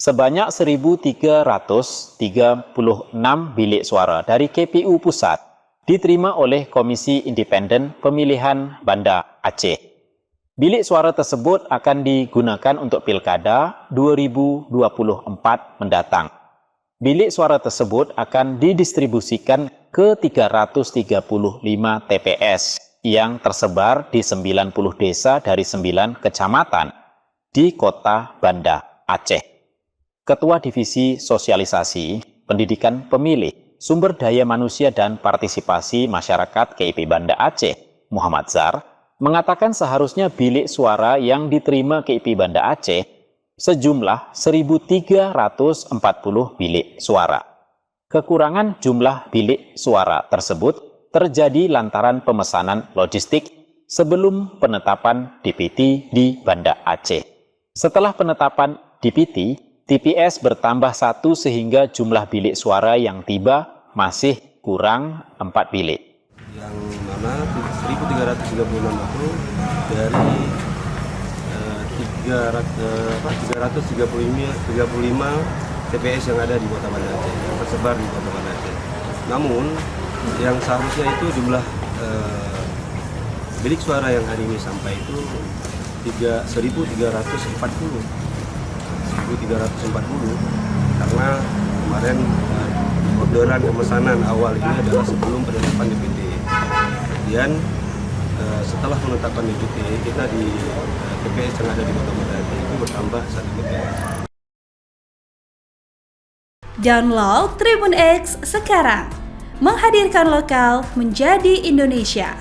Sebanyak 1.336 bilik suara dari KPU Pusat diterima oleh Komisi Independen Pemilihan Banda Aceh. Bilik suara tersebut akan digunakan untuk Pilkada 2024 mendatang. Bilik suara tersebut akan didistribusikan ke 335 TPS yang tersebar di 90 desa dari 9 kecamatan di Kota Banda Aceh. Ketua Divisi Sosialisasi, Pendidikan Pemilih, Sumber Daya Manusia dan Partisipasi Masyarakat KIP Banda Aceh, Muhammad Zar, mengatakan seharusnya bilik suara yang diterima KIP Banda Aceh sejumlah 1.340 bilik suara. Kekurangan jumlah bilik suara tersebut terjadi lantaran pemesanan logistik sebelum penetapan DPT di Banda Aceh. Setelah penetapan DPT, TPS bertambah 1 sehingga jumlah bilik suara yang tiba masih kurang 4 bilik. Yang mana 1.336 itu dari 335 TPS yang ada di Kota Banda Aceh, yang tersebar di Kota Banda Aceh. Namun yang seharusnya itu jumlah bilik suara yang hari ini sampai itu 1.340 karena kemarin orderan pemesanan awal ini adalah sebelum penetapan DPT. Kemudian setelah penetapan DPT kita di TPS yang ada di Kota Banda Aceh itu bertambah 1 TPS. Download Tribun X sekarang, menghadirkan lokal menjadi Indonesia.